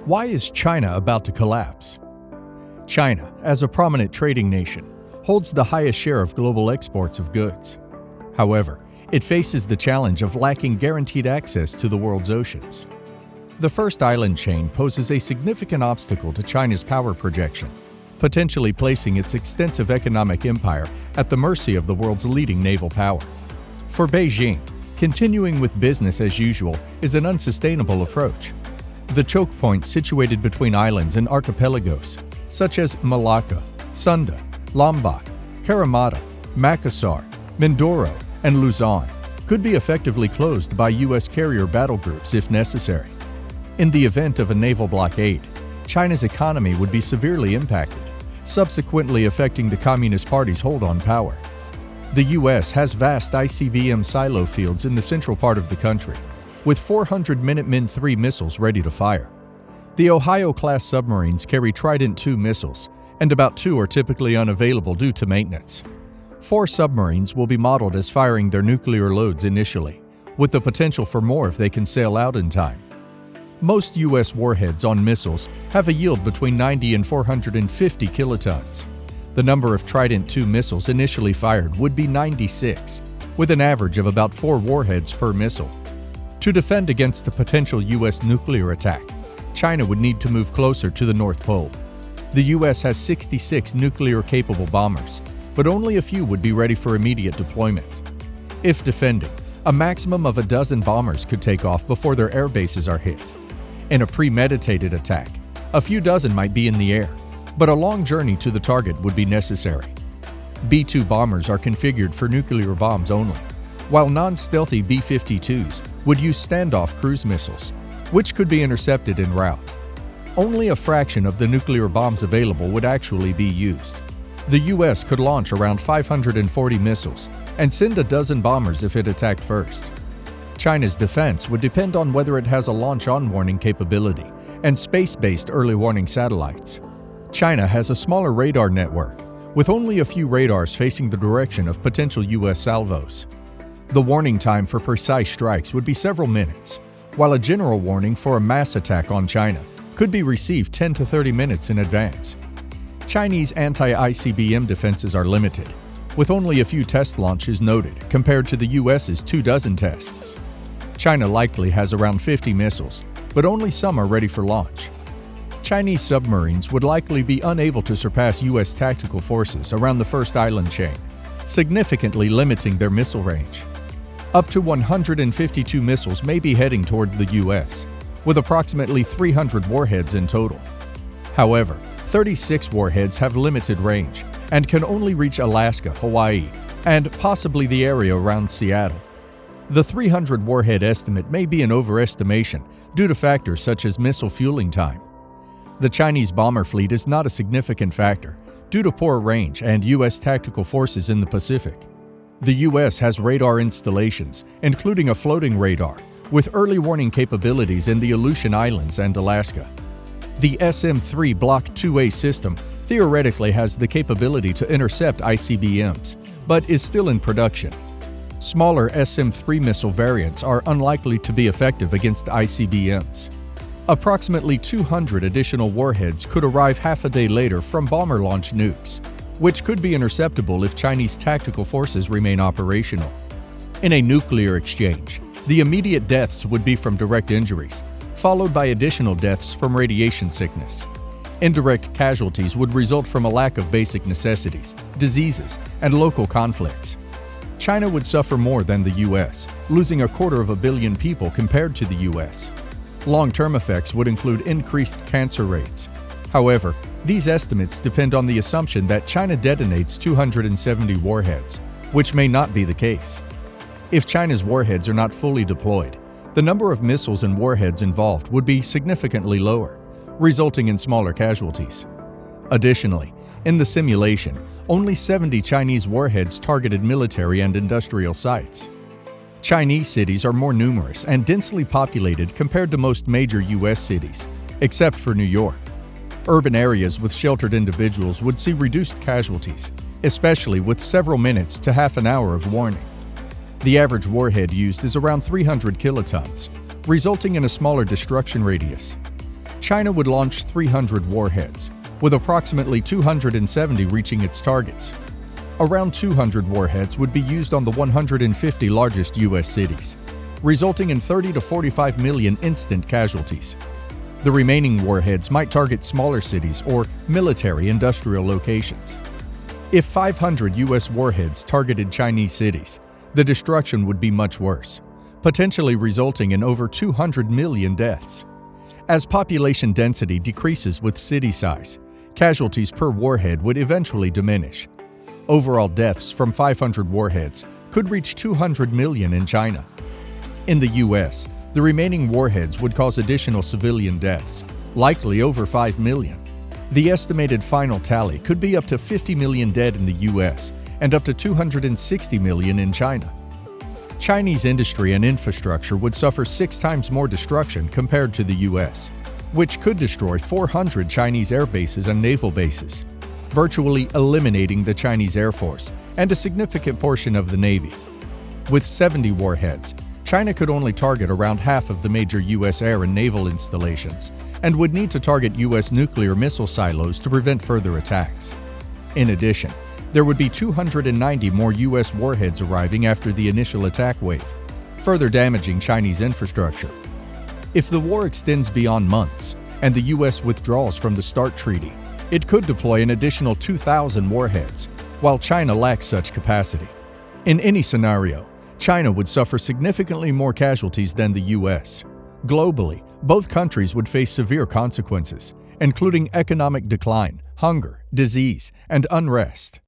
Why is China about to collapse? China, as a prominent trading nation, holds the highest share of global exports of goods. However, it faces the challenge of lacking guaranteed access to the world's oceans. The first island chain poses a significant obstacle to China's power projection, potentially placing its extensive economic empire at the mercy of the world's leading naval power. For Beijing, continuing with business as usual is an unsustainable approach. The choke points situated between islands and archipelagos, such as Malacca, Sunda, Lombok, Karamata, Makassar, Mindoro, and Luzon, could be effectively closed by U.S. carrier battle groups if necessary. In the event of a naval blockade, China's economy would be severely impacted, subsequently affecting the Communist Party's hold on power. The U.S. has vast ICBM silo fields in the central part of the country, with 400 Minuteman III missiles ready to fire. The Ohio-class submarines carry Trident II missiles, and about 2 are typically unavailable due to maintenance. 4 submarines will be modeled as firing their nuclear loads initially, with the potential for more if they can sail out in time. Most U.S. warheads on missiles have a yield between 90 and 450 kilotons. The number of Trident II missiles initially fired would be 96, with an average of about 4 warheads per missile. To defend against a potential U.S. nuclear attack, China would need to move closer to the North Pole. The U.S. has 66 nuclear-capable bombers, but only a few would be ready for immediate deployment. If defending, a maximum of a dozen bombers could take off before their air bases are hit. In a premeditated attack, a few dozen might be in the air, but a long journey to the target would be necessary. B-2 bombers are configured for nuclear bombs only, while non-stealthy B-52s would use standoff cruise missiles, which could be intercepted en route. Only a fraction of the nuclear bombs available would actually be used. The U.S. could launch around 540 missiles and send a dozen bombers if it attacked first. China's defense would depend on whether it has a launch-on warning capability and space-based early warning satellites. China has a smaller radar network, with only a few radars facing the direction of potential U.S. salvos. The warning time for precise strikes would be several minutes, while a general warning for a mass attack on China could be received 10 to 30 minutes in advance. Chinese anti-ICBM defenses are limited, with only a few test launches noted compared to the U.S.'s 24 tests. China likely has around 50 missiles, but only some are ready for launch. Chinese submarines would likely be unable to surpass U.S. tactical forces around the first island chain, significantly limiting their missile range. Up to 152 missiles may be heading toward the U.S., with approximately 300 warheads in total. However, 36 warheads have limited range and can only reach Alaska, Hawaii, and possibly the area around Seattle. The 300 warhead estimate may be an overestimation due to factors such as missile fueling time. The Chinese bomber fleet is not a significant factor due to poor range and U.S. tactical forces in the Pacific. The U.S. has radar installations, including a floating radar, with early warning capabilities in the Aleutian Islands and Alaska. The SM-3 Block 2A system theoretically has the capability to intercept ICBMs, but is still in production. Smaller SM-3 missile variants are unlikely to be effective against ICBMs. Approximately 200 additional warheads could arrive half a day later from bomber-launched nukes, which could be interceptable if Chinese tactical forces remain operational. In a nuclear exchange, the immediate deaths would be from direct injuries, followed by additional deaths from radiation sickness. Indirect casualties would result from a lack of basic necessities, diseases, and local conflicts. China would suffer more than the U.S., losing 250 million people compared to the U.S. Long-term effects would include increased cancer rates. However, these estimates depend on the assumption that China detonates 270 warheads, which may not be the case. If China's warheads are not fully deployed, the number of missiles and warheads involved would be significantly lower, resulting in smaller casualties. Additionally, in the simulation, only 70 Chinese warheads targeted military and industrial sites. Chinese cities are more numerous and densely populated compared to most major U.S. cities, except for New York. Urban areas with sheltered individuals would see reduced casualties, especially with several minutes to half an hour of warning. The average warhead used is around 300 kilotons, resulting in a smaller destruction radius. China would launch 300 warheads, with approximately 270 reaching its targets. Around 200 warheads would be used on the 150 largest U.S. cities, resulting in 30 to 45 million instant casualties. The remaining warheads might target smaller cities or military-industrial locations. If 500 U.S. warheads targeted Chinese cities, the destruction would be much worse, potentially resulting in over 200 million deaths. As population density decreases with city size, casualties per warhead would eventually diminish. Overall deaths from 500 warheads could reach 200 million in China. In the U.S., the remaining warheads would cause additional civilian deaths, likely over 5 million. The estimated final tally could be up to 50 million dead in the U.S. and up to 260 million in China. Chinese industry and infrastructure would suffer 6 times more destruction compared to the U.S., which could destroy 400 Chinese air bases and naval bases, virtually eliminating the Chinese Air Force and a significant portion of the Navy. With 70 warheads, China could only target around half of the major U.S. air and naval installations and would need to target U.S. nuclear missile silos to prevent further attacks. In addition, there would be 290 more U.S. warheads arriving after the initial attack wave, further damaging Chinese infrastructure. If the war extends beyond months and the U.S. withdraws from the START Treaty, it could deploy an additional 2,000 warheads, while China lacks such capacity. In any scenario, China would suffer significantly more casualties than the U.S. Globally, both countries would face severe consequences, including economic decline, hunger, disease, and unrest.